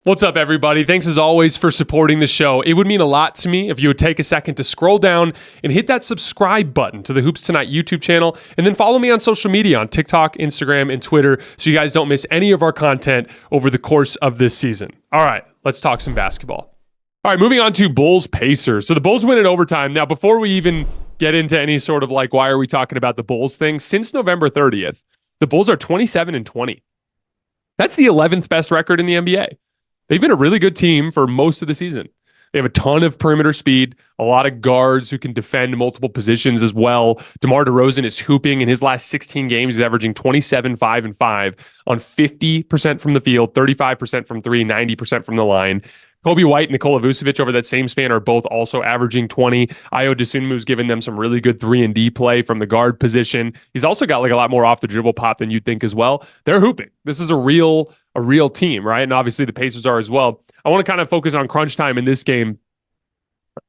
What's up, everybody? Thanks as always for supporting the show. It would mean a lot to me if you would take a second to scroll down and hit that subscribe button to the Hoops Tonight YouTube channel, and then follow me on social media on TikTok, Instagram, and Twitter so you guys don't miss any of our content over the course of this season. All right, let's talk some basketball. All right, moving on to Bulls-Pacers. So the Bulls win in overtime. Now, before we even get into any sort of like, why are we talking about the Bulls thing? Since November 30th, the Bulls are 27-20. That's the 11th best record in the NBA. They've been a really good team for most of the season. They have a ton of perimeter speed, a lot of guards who can defend multiple positions as well. DeMar DeRozan is hooping in his last 16 games. He's averaging 27, 5, and 5 on 50% from the field, 35% from three, 90% from the line. Kobe White and Nikola Vucevic over that same span are both also averaging 20. Ayo Dosunmu's given them some really good 3-and-D play from the guard position. He's also got like a lot more off the dribble pop than you'd think as well. They're hooping. This is a real team, right? And obviously the Pacers are as well. I want to kind of focus on crunch time in this game.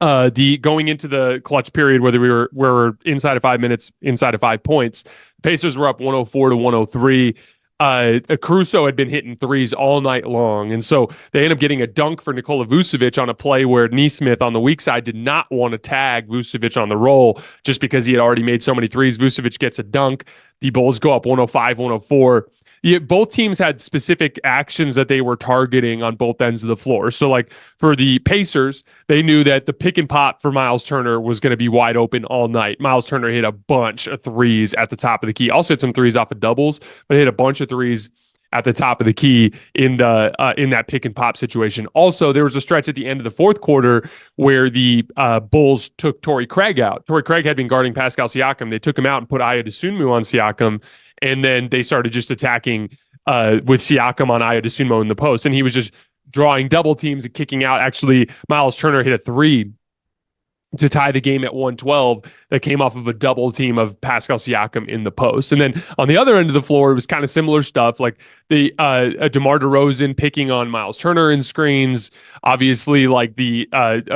The going into the clutch period, whether we were inside of 5 minutes, inside of 5 points, the Pacers were up 104-103. Caruso had been hitting threes all night long, and so they end up getting a dunk for Nikola Vucevic on a play where Nesmith on the weak side did not want to tag Vucevic on the roll just because he had already made so many threes. Vucevic gets a dunk. The Bulls go up 105-104. Both teams had specific actions that they were targeting on both ends of the floor. So like for the Pacers, they knew that the pick and pop for Miles Turner was going to be wide open all night. Miles Turner hit a bunch of threes at the top of the key. Also hit some threes off of doubles, but hit a bunch of threes at the top of the key in that pick and pop situation. Also, there was a stretch at the end of the fourth quarter where the Bulls took Torrey Craig out. Torrey Craig had been guarding Pascal Siakam. They took him out and put Ayo Dosunmu on Siakam. And then they started just attacking with Siakam on Ayo Dosunmu in the post. And he was just drawing double teams and kicking out. Actually, Miles Turner hit a three to tie the game at 112 that came off of a double team of Pascal Siakam in the post. And then on the other end of the floor, it was kind of similar stuff, like the DeMar DeRozan picking on Miles Turner in screens. Obviously, like the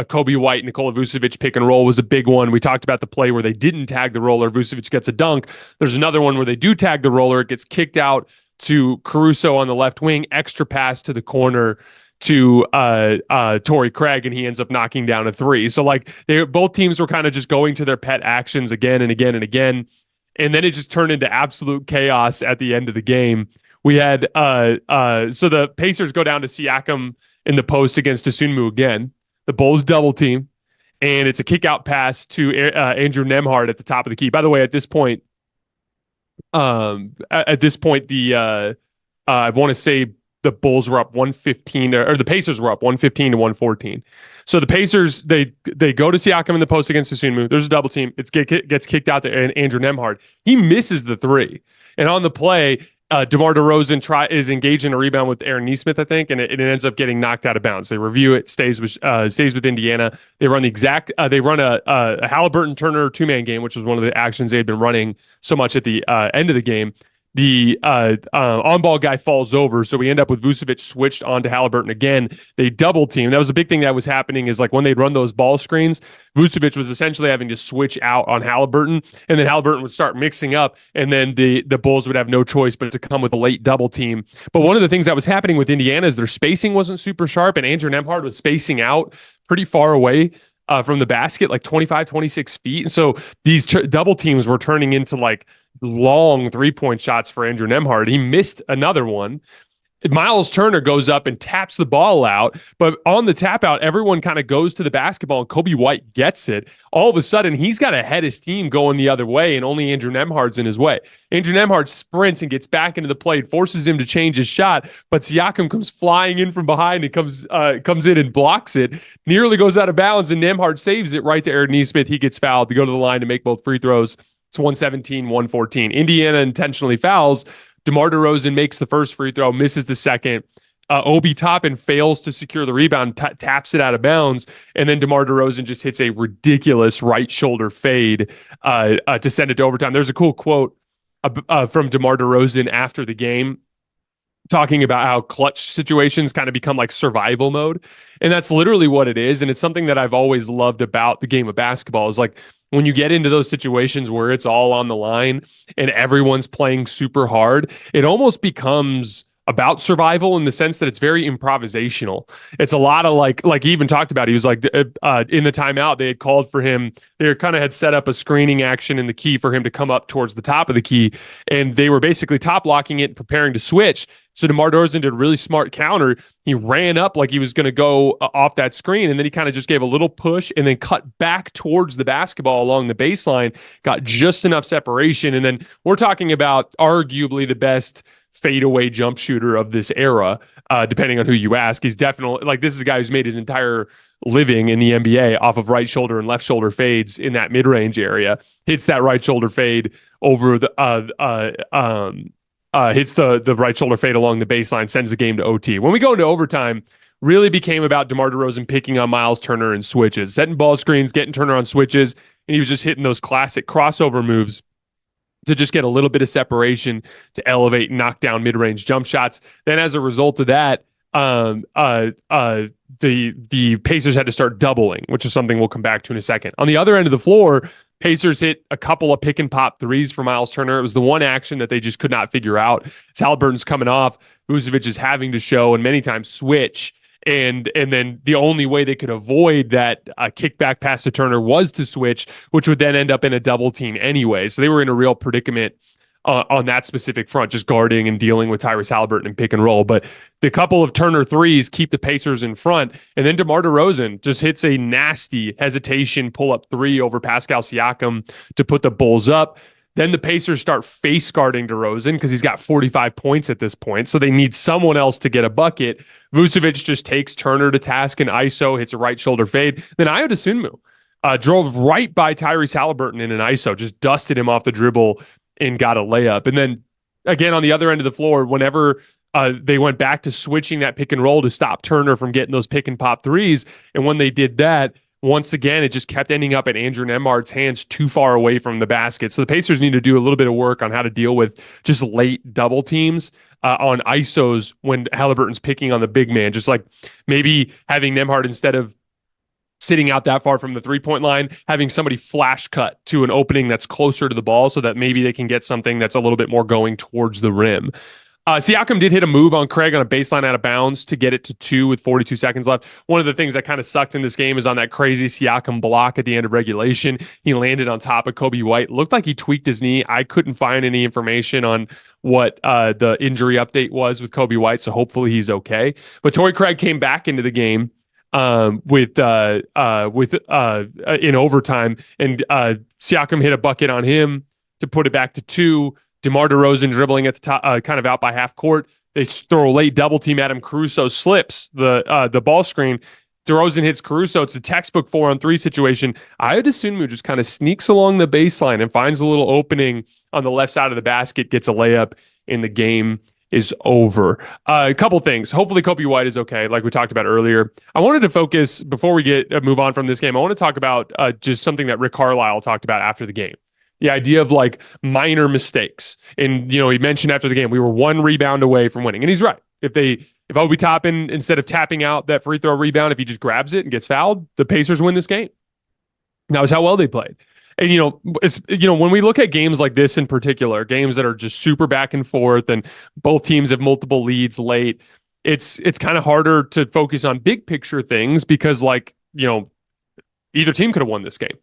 Kobe White, Nikola Vucevic pick and roll was a big one. We talked about the play where they didn't tag the roller. Vucevic gets a dunk. There's another one where they do tag the roller. It gets kicked out to Caruso on the left wing, extra pass to the corner to Torrey Craig, and he ends up knocking down a three. So like both teams were kind of just going to their pet actions again and again and again. And then it just turned into absolute chaos at the end of the game. We had so the Pacers go down to Siakam in the post against Dosunmu again. The Bulls double team, and it's a kick out pass to Andrew Nembhard at the top of the key. By the way, at this point, I want to say the Bulls were up 115, or the Pacers were up 115-114. So the Pacers, they go to Siakam in the post against Dosunmu. There's a double team. It gets kicked out to Andrew Nembhard. He misses the three. And on the play, DeMar DeRozan is engaged in a rebound with Aaron Nesmith, I think, and it ends up getting knocked out of bounds. They review it, stays with Indiana. They run a Haliburton Turner two-man game, which was one of the actions they had been running so much at the end of the game. The on-ball guy falls over, so we end up with Vucevic switched onto Haliburton again. They double team. That was a big thing that was happening, is like when they'd run those ball screens, Vucevic was essentially having to switch out on Haliburton, and then Haliburton would start mixing up, and then the Bulls would have no choice but to come with a late double team. But one of the things that was happening with Indiana is their spacing wasn't super sharp, and Andrew Nembhard was spacing out pretty far away from the basket, like 25, 26 feet. And so these double teams were turning into like long three-point shots for Andrew Nembhard. He missed another one. Miles Turner goes up and taps the ball out, but on the tap out, everyone kind of goes to the basketball and Kobe White gets it. All of a sudden, he's got to head his team going the other way, and only Andrew Nembhard's in his way. Andrew Nembhard sprints and gets back into the play, forces him to change his shot, but Siakam comes flying in from behind and comes in and blocks it, nearly goes out of bounds, and Nembhard saves it right to Aaron Nesmith. He gets fouled to go to the line to make both free throws. It's 117-114. Indiana intentionally fouls. DeMar DeRozan makes the first free throw, misses the second. Obi Toppin fails to secure the rebound, taps it out of bounds, and then DeMar DeRozan just hits a ridiculous right shoulder fade to send it to overtime. There's a cool quote from DeMar DeRozan after the game, talking about how clutch situations kind of become like survival mode. And that's literally what it is. And it's something that I've always loved about the game of basketball, is like when you get into those situations where it's all on the line and everyone's playing super hard, it almost becomes about survival in the sense that it's very improvisational. It's a lot of like he even talked about, he was like, in the timeout, they had called for him. They kind of had set up a screening action in the key for him to come up towards the top of the key. And they were basically top locking it and preparing to switch. So DeMar DeRozan did a really smart counter. He ran up like he was going to go off that screen. And then he kind of just gave a little push and then cut back towards the basketball along the baseline, got just enough separation. And then we're talking about arguably the best fadeaway jump shooter of this era, depending on who you ask. He's definitely, like, this is a guy who's made his entire living in the NBA off of right shoulder and left shoulder fades in that mid-range area. Hits that right shoulder fade over the hits the right shoulder fade along the baseline, sends the game to OT. When we go into overtime, really became about DeMar DeRozan picking on Miles Turner and switches, setting ball screens, getting Turner on switches, and he was just hitting those classic crossover moves to just get a little bit of separation to elevate and knock down mid-range jump shots. Then as a result of that, the Pacers had to start doubling, which is something we'll come back to in a second. On the other end of the floor, Pacers hit a couple of pick and pop threes for Miles Turner. It was the one action that they just could not figure out. Haliburton's coming off, Vucevic is having to show and many times switch. And then the only way they could avoid that kickback pass to Turner was to switch, which would then end up in a double team anyway. So they were in a real predicament on that specific front, just guarding and dealing with Tyrese Haliburton and pick and roll. But the couple of Turner threes keep the Pacers in front. And then DeMar DeRozan just hits a nasty hesitation pull-up three over Pascal Siakam to put the Bulls up. Then the Pacers start face guarding DeRozan because he's got 45 points at this point. So they need someone else to get a bucket. Vucevic just takes Turner to task and ISO, hits a right shoulder fade. Then Ayo Dosunmu drove right by Tyrese Haliburton in an ISO, just dusted him off the dribble and got a layup. And then again, on the other end of the floor, whenever they went back to switching that pick and roll to stop Turner from getting those pick and pop threes. And when they did that, once again, it just kept ending up in Andrew Nembhard's hands too far away from the basket. So the Pacers need to do a little bit of work on how to deal with just late double teams on ISOs when Haliburton's picking on the big man. Just like maybe having Nembhard, instead of sitting out that far from the three-point line, having somebody flash cut to an opening that's closer to the ball so that maybe they can get something that's a little bit more going towards the rim. Siakam did hit a move on Craig on a baseline out of bounds to get it to 2 with 42 seconds left. One of the things that kind of sucked in this game is on that crazy Siakam block at the end of regulation. He landed on top of Kobe White. Looked like he tweaked his knee. I couldn't find any information on what the injury update was with Kobe White, so hopefully he's okay. But Torrey Craig came back into the game in overtime, and Siakam hit a bucket on him to put it back to 2. DeMar DeRozan dribbling at the top, kind of out by half court. They throw a late double team at him. Caruso slips the ball screen. DeRozan hits Caruso. It's a textbook 4-on-3 situation. Ayo Dosunmu just kind of sneaks along the baseline and finds a little opening on the left side of the basket, gets a layup, and the game is over. A couple things. Hopefully Kobe White is okay, like we talked about earlier. I wanted to focus, before we move on from this game, I want to talk about just something that Rick Carlisle talked about after the game. The idea of like minor mistakes. And, you know, he mentioned after the game, we were 1 rebound away from winning. And he's right. If Obi Toppin, instead of tapping out that free throw rebound, if he just grabs it and gets fouled, the Pacers win this game. That was how well they played. And, when we look at games like this in particular, games that are just super back and forth and both teams have multiple leads late, it's kind of harder to focus on big picture things because, either team could have won this game.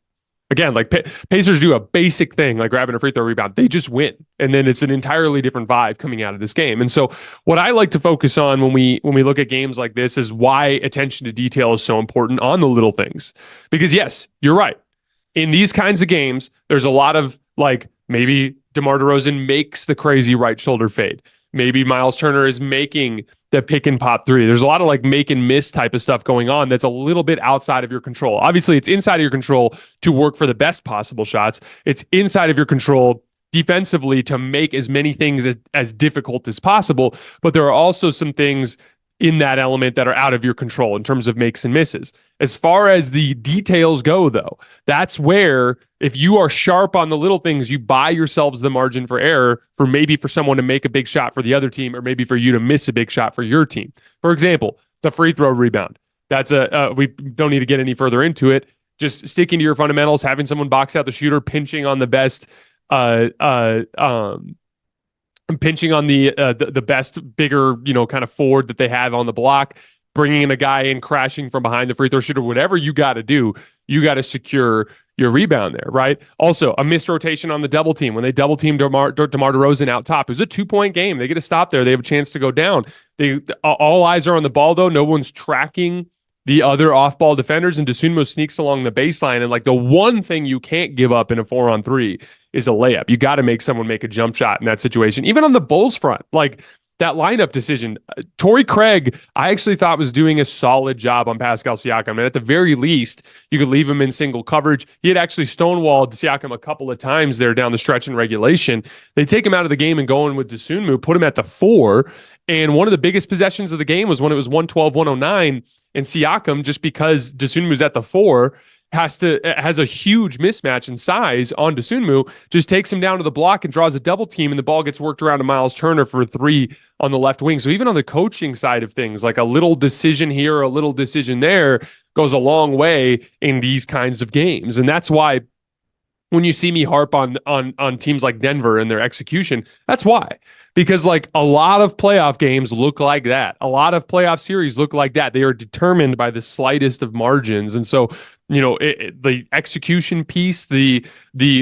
Again, like Pacers do a basic thing like grabbing a free throw rebound. They just win. And then it's an entirely different vibe coming out of this game. And so what I like to focus on when we look at games like this is why attention to detail is so important on the little things. Because yes, you're right. In these kinds of games, there's a lot of maybe DeMar DeRozan makes the crazy right shoulder fade. Maybe Miles Turner is making the pick and pop 3. There's a lot of make and miss type of stuff going on that's a little bit outside of your control. Obviously, it's inside of your control to work for the best possible shots. It's inside of your control defensively to make as many things as difficult as possible. But there are also some things in that element that are out of your control in terms of makes and misses. As far as the details go, though, that's where, if you are sharp on the little things, you buy yourselves the margin for error for someone to make a big shot for the other team, or maybe for you to miss a big shot for your team. For example, the free throw rebound. That's we don't need to get any further into it. Just sticking to your fundamentals, having someone box out the shooter, pinching on the best pinching on the best, bigger, kind of forward that they have on the block, bringing in a guy in, crashing from behind the free throw shooter, whatever you got to do, you got to secure your rebound there, right? Also, a missed rotation on the double team. When they double team DeMar DeRozan out top, it was a 2-point game. They get a stop there. They have a chance to go down. All eyes are on the ball, though. No one's tracking the other off-ball defenders, and Dosunmu sneaks along the baseline. And like the one thing you can't give up in a 4-on-3 is a layup. You got to make someone make a jump shot in that situation. Even on the Bulls front, like that lineup decision, Torrey Craig, I actually thought was doing a solid job on Pascal Siakam. And at the very least, you could leave him in single coverage. He had actually stonewalled Siakam a couple of times there down the stretch in regulation. They take him out of the game and go in with Dosunmu, put him at the 4. And one of the biggest possessions of the game was when it was 112-109, and Siakam, just because Dosunmu's at the 4, has a huge mismatch in size on Dosunmu, just takes him down to the block and draws a double team, and the ball gets worked around to Miles Turner for a 3 on the left wing. So even on the coaching side of things, like a little decision here, a little decision there goes a long way in these kinds of games. And that's why when you see me harp on teams like Denver and their execution, that's why. Because like a lot of playoff games look like that. A lot of playoff series look like that. They are determined by the slightest of margins. And so, the execution piece, the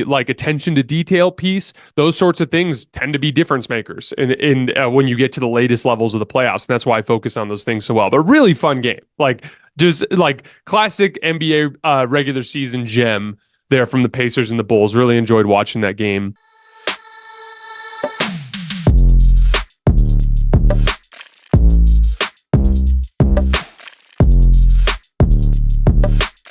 like attention to detail piece, those sorts of things tend to be difference makers in when you get to the latest levels of the playoffs. And that's why I focus on those things so well. But really fun game. Like just like classic NBA regular season gem there from the Pacers and the Bulls. Really enjoyed watching that game.